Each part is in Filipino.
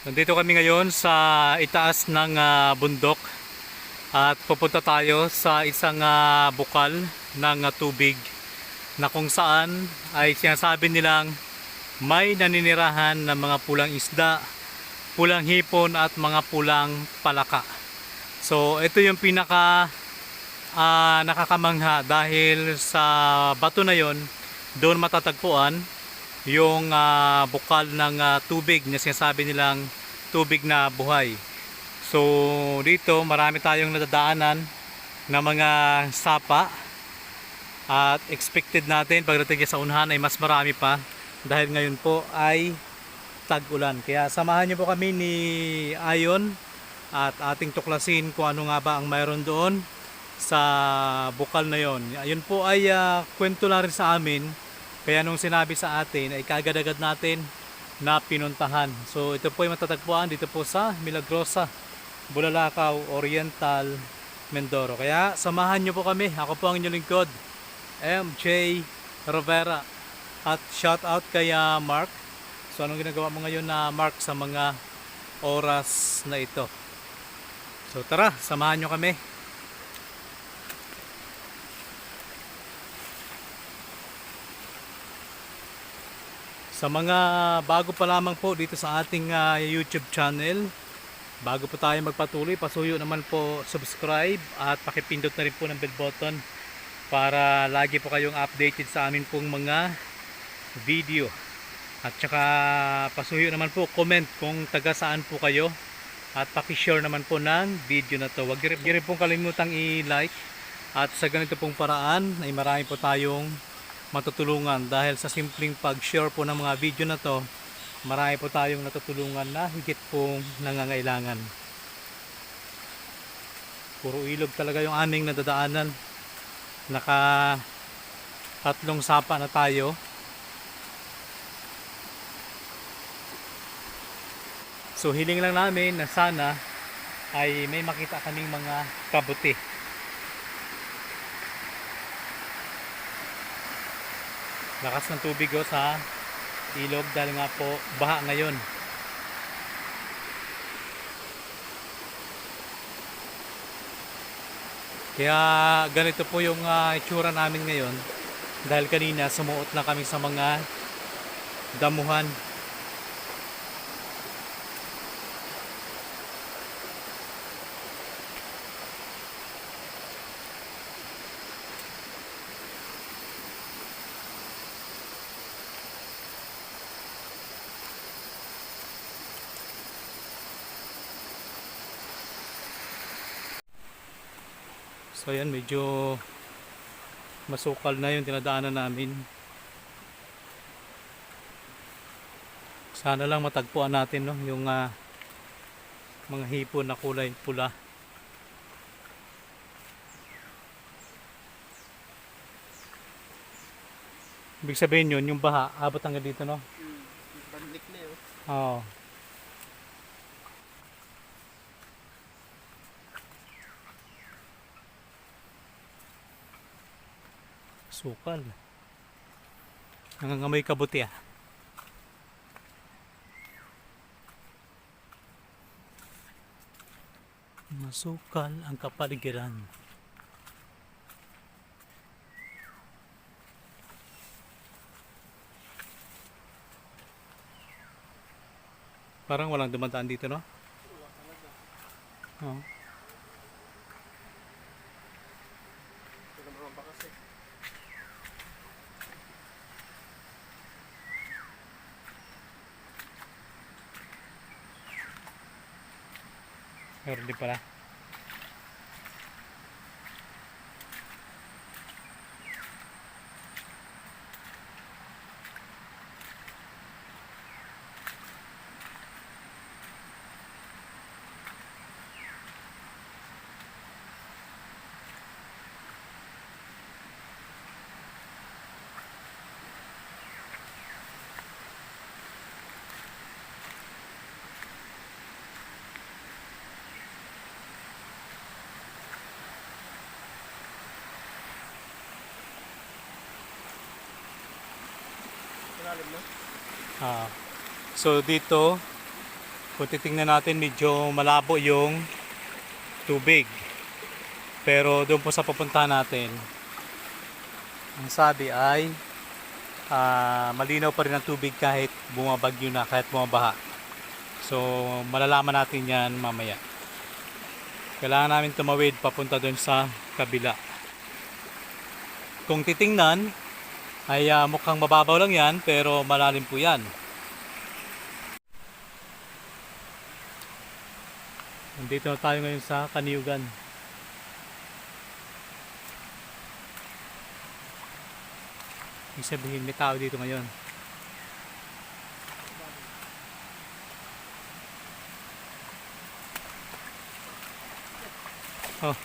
Nandito kami ngayon sa itaas ng bundok at pupunta tayo sa isang bukal ng tubig na kung saan ay sinasabi nilang may naninirahan ng mga pulang isda, pulang hipon at mga pulang palaka. So ito yung pinaka nakakamangha dahil sa bato na yon doon matatagpuan yung bukal ng tubig na sinasabi nilang tubig na buhay. So dito marami tayong nadadaanan na mga sapa at expected natin pagdating sa unahan ay mas marami pa dahil ngayon po ay tag-ulan. Kaya samahan niyo po kami ni Ayon at ating tuklasin kung ano nga ba ang mayroon doon sa bukal na yon. Ayun po ay kwento lang rin sa amin. Kaya nung sinabi sa atin ay kaagad-agad natin na pinuntahan. So ito po ay matatagpuan dito po sa Milagrosa, Bulalakaw, Oriental, Mindoro. Kaya samahan nyo po kami. Ako po ang inyong lingkod, MJ Rivera. At shout out kay Mark. So anong ginagawa mo ngayon na Mark sa mga oras na ito? So tara, samahan nyo kami. Sa mga bago pa lamang po dito sa ating YouTube channel, bago po tayo magpatuloy, pasuyo naman po subscribe at pakipindot na rin po ng bell button para lagi po kayong updated sa amin pong mga video. At saka pasuyo naman po comment kung taga saan po kayo at pakishare naman po ng video na to. Huwag niyo rin pong kalimutang i-like at sa ganito pong paraan ay marami po tayong matutulungan dahil sa simpleng pag-share po ng mga video na to, marami po tayong natutulungan na higit pong nangangailangan. Puro ilog talaga yung aming nadadaanan. Naka tatlong sapa na tayo. So hiling lang namin na sana ay may makita kaming mga kabuti. Lakas ng tubig sa ilog dahil nga po baha ngayon. Kaya ganito po yung itsura namin ngayon dahil kanina sumuot na kami sa mga damuhan. So yan, medyo masukal na yung tinadaanan namin. Sana lang matagpuan natin no, yung mga hipon na kulay pula. Ibig sabihin yun, yung baha, abot hanggang dito no? Bandik na yun. Oo. Sukal. Nangangamoy kabuti ah. Masukal ang kapaligiran. Parang walang dumadaan dito no? Oo. Pero di pala. Malalim na. So dito Kung titingnan natin, medyo malabo yung tubig. Pero doon po sa pupuntahan natin, ang sabi ay malinaw pa rin ang tubig kahit bumabagyo na, kahit bumabaha. So malalaman natin yan mamaya. Kailangan namin tumawid papunta doon sa kabila. Kung titingnan ay mukhang mababaw lang yan, pero malalim po yan. Nandito na tayo ngayon sa Kaniugan. Ibig sabihin may tao dito ngayon. Oh.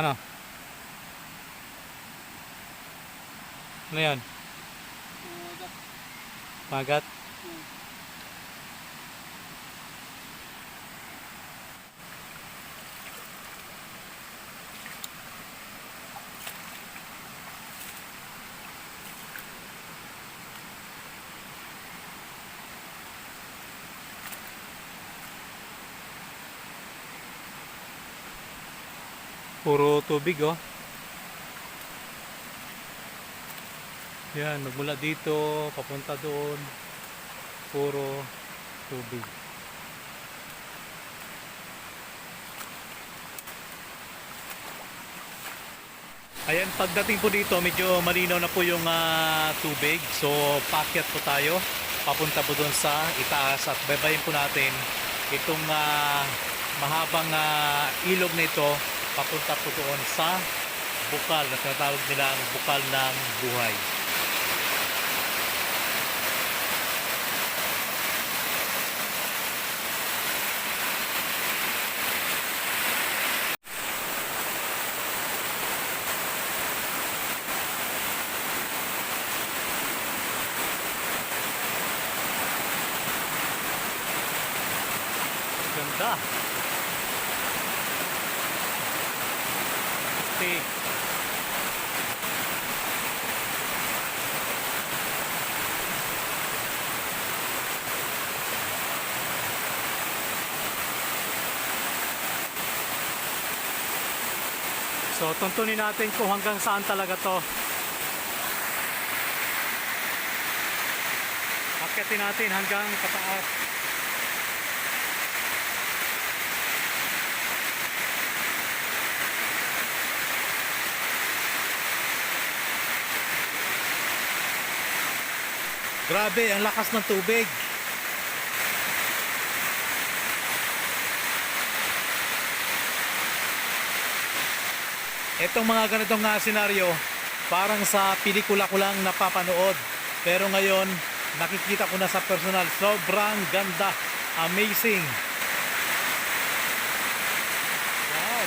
Ano? Ano yan? Magat? Puro tubig oh. Yan, magmula dito, papunta doon. Puro tubig. Ayan, pagdating po dito, medyo malinaw na po yung tubig. So, paakyat po tayo. Papunta po doon sa itaas at babayin po natin itong mahabang ilog na ito. Papunta po doon sa bukal na tinatawag nilang bukal ng buhay. Ganda. Okay. So, tuntunin natin kung hanggang saan talaga to. Akyatin natin hanggang pataas. Grabe, ang lakas ng tubig. Itong mga ganitong senaryo, parang sa pelikula ko lang napapanood. Pero ngayon, nakikita ko na sa personal. Sobrang ganda. Amazing. Wow.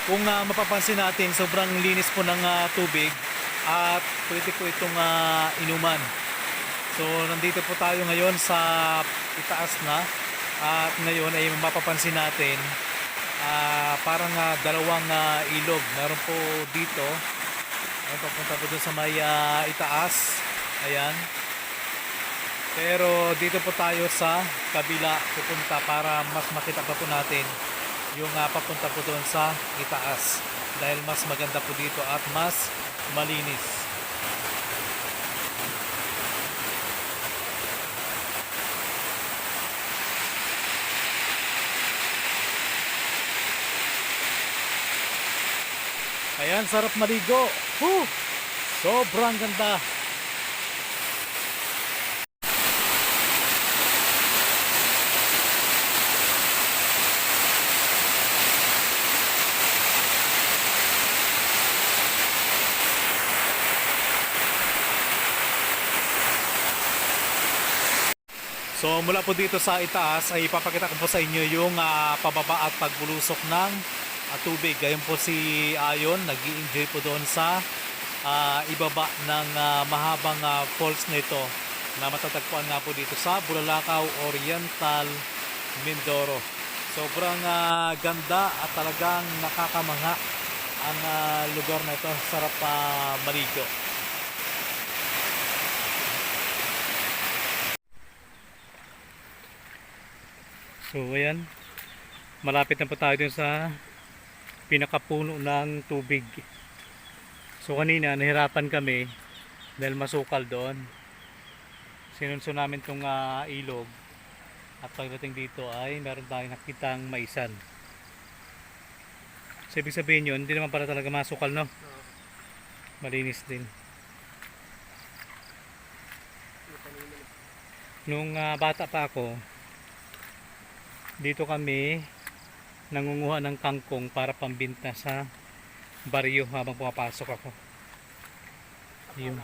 Kung mapapansin natin, sobrang linis po ng tubig at pwede po itong inuman. So nandito po tayo ngayon sa itaas na at ngayon ay mapapansin natin parang dalawang ilog. Meron po dito, ay papunta po dun sa may itaas. Ayan. Pero dito po tayo sa kabila pupunta para mas makita pa po natin yung papunta po doon sa itaas dahil mas maganda po dito at mas malinis. Ayan, sarap maligo. Sobrang ganda. So mula po dito sa itaas ay ipapakita ko po sa inyo yung pababa at pagbulusok ng tubig. Gayon po si Ayon, nag-i-enjoy po doon sa ibaba ng mahabang falls nito na matatagpuan nga po dito sa Bulalakaw Oriental, Mindoro. Sobrang ganda at talagang nakakamangha ang lugar na ito. Sarap maligo. So ayan, malapit na po tayo dun sa pinakapuno ng tubig. So kanina nahirapan kami dahil masukal doon. Sinunso namin tong ilog at pagdating dito ay meron tayong nakitang maisan. So ibig sabihin yun, hindi naman para talaga masukal, no? Malinis din. Nung bata pa ako, dito kami nangunguha ng kangkong para pambinta sa baryo habang pumapasok ako. Yun.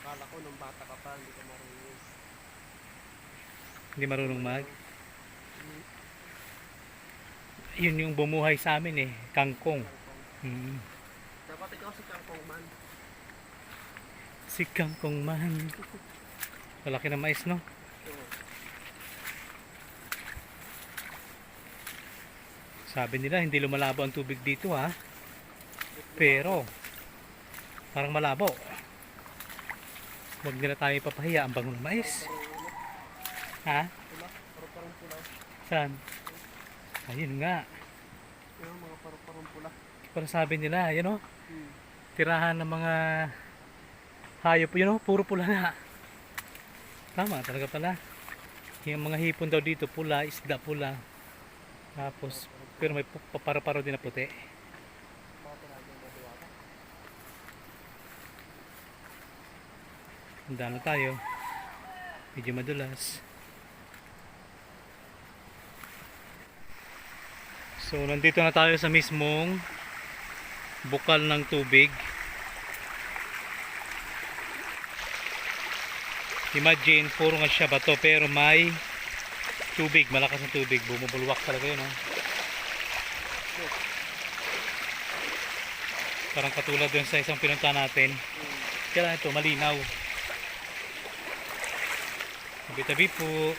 Akala ko nung bata ka pa, hindi ka marunong. Hindi marunong Yun yung bumuhay sa amin kangkong. Dapat ikaw si Kangkong Man. Si kangkong man. Malaki na mais, no? Sabi nila hindi lumalabo ang tubig dito, pero parang malabo. Huwag nila tayo ipapahiya, ang bango ng mais. Ha? Pula, paru-parang pula. Saan? Ayun nga. Yung mga paru-parang pula. Para sabi nila, yun tirahan ng mga hayop, yun puro pula na. Tama talaga pala. Yung mga hipon daw dito pula, isda pula. Tapos, pero may papara-paro din na puti. Handa na tayo. Medyo madulas. So, nandito na tayo sa mismong bukal ng tubig. Imagine, puro nga siya bato pero may tubig, malakas na tubig. Bumubulwak talaga yun, Parang katulad dun sa isang pinunta natin. Kaya ito, malinaw. Tabi-tabi po.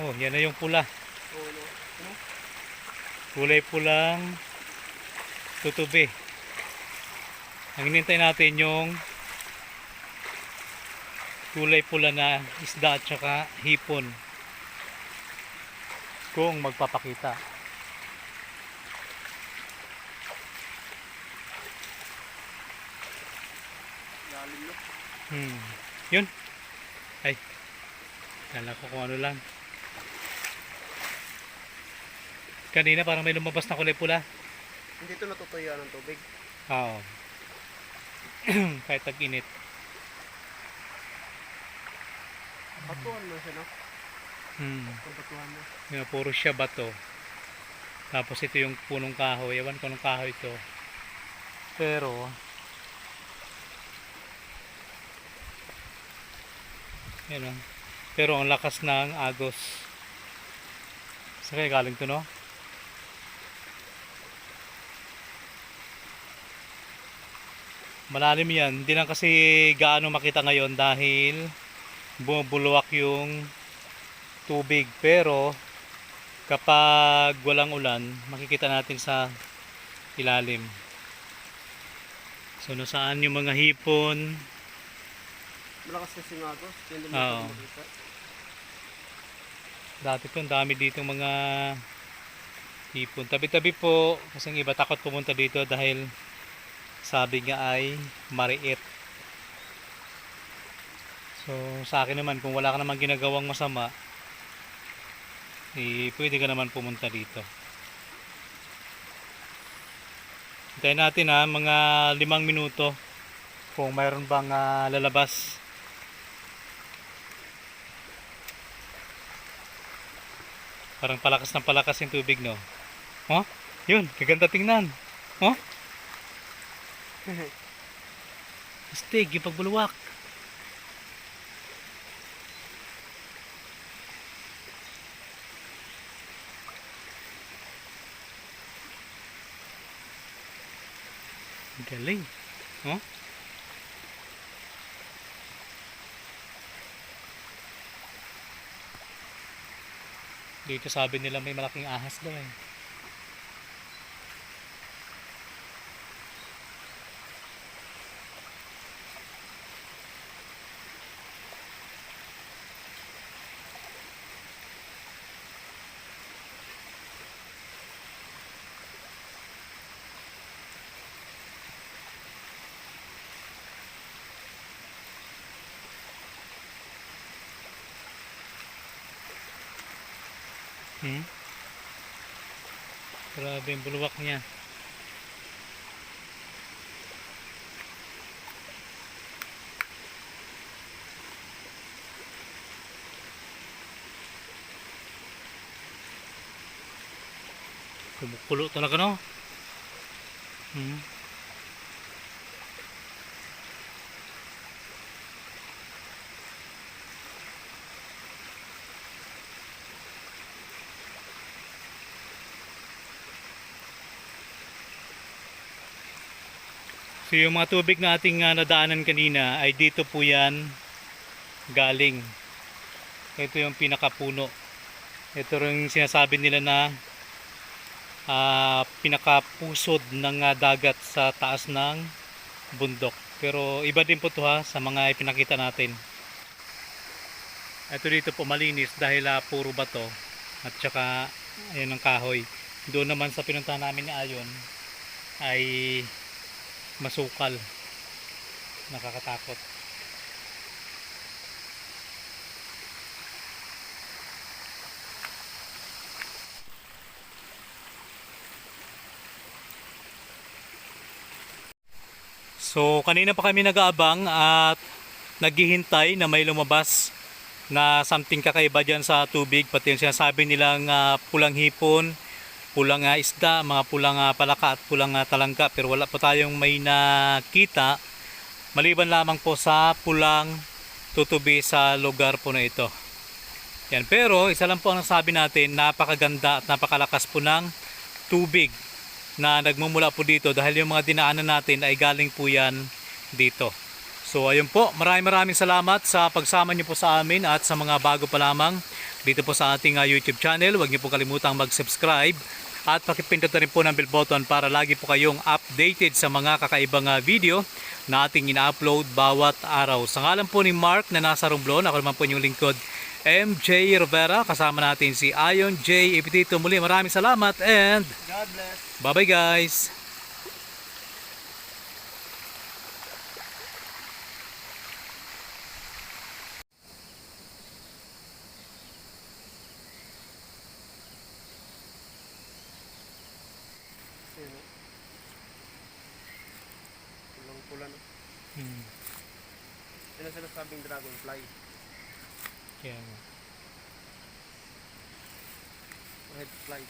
Oh, yan na yung pula. Kulay pulang tutubi. Ang hinintay natin yung kulay pula na isda at saka hipon. Kung magpapakita. Yun. Ay. Kala ko kung ano lang. Kanina parang may lumabas na kulay pula. Hindi ito natutuyuan ng tubig. Oo. Kahit tag-init. Batuhan mo siya, no? Batuhan mo. Yung puro siya bato. Tapos ito yung punong kahoy. Ewan ko anong kahoy ito. Pero yan pero ang lakas ng agos. Saan kaya galing to, no? Malalim yan. Hindi lang kasi gaano makita ngayon dahil bumubulwak yung tubig. Pero kapag walang ulan, makikita natin sa ilalim. So nasaan yung mga hipon? Malakas kasi ng agos. Hindi mo Oo. makikita. Dati po ang dami ditong mga hipon. Tabi-tabi po kasi ang iba takot pumunta dito dahil sabi nga ay mariit. So sa akin naman, kung wala ka naman ginagawang masama, pwede ka naman pumunta dito. Hintayin natin mga 5 minuto kung mayroon bang lalabas. Parang palakas ng palakas yung tubig, no? Oh, yun, maganda tingnan. Oh? Astig, yung pagbulwak. Galing. Oh? Dito sabi nila may malaking ahas daw eh. Hmm? Grabe yung bulwak niya. Kumukulo talaga no? Hmm. So yung mga tubig na ating nadaanan kanina ay dito po yan galing. Ito yung pinakapuno. Ito rin sinasabi nila na pinakapusod ng dagat sa taas ng bundok. Pero iba din po ito ha sa mga ipinakita natin. Ito dito po malinis dahil puro bato at saka ayun ang kahoy. Doon naman sa pinuntahan namin ni Ayon ay masukal. Nakakatakot. So kanina pa kami nag-aabang at naghihintay na may lumabas na something kakaiba dyan sa tubig. Pati yung sinasabi nilang pulang hipon, pulang isda, mga pulang palaka at pulang talangka. Pero wala po tayong may nakita maliban lamang po sa pulang tutubi sa lugar po na ito. Yan. Pero isa lang po ang nasabi natin, napakaganda at napakalakas po ng tubig na nagmumula po dito dahil yung mga dinaanan natin ay galing po yan dito. So ayun po, maraming salamat sa pagsama niyo po sa amin at sa mga bago pa lamang dito po sa ating YouTube channel. Huwag niyo po kalimutang mag-subscribe at pakipindot na rin po ng bell button para lagi po kayong updated sa mga kakaibang video na ating ina-upload bawat araw. Sa ngalan po ni Mark na nasa Romblon, ako naman po inyong lingkod MJ Rivera, kasama natin si Ayon J. Epitito. Muli maraming salamat and God bless. bye bye guys. Ayun, oh. Pulang-pula no. Yan ang sinasabing dragonfly. Kaya nga. Red fly.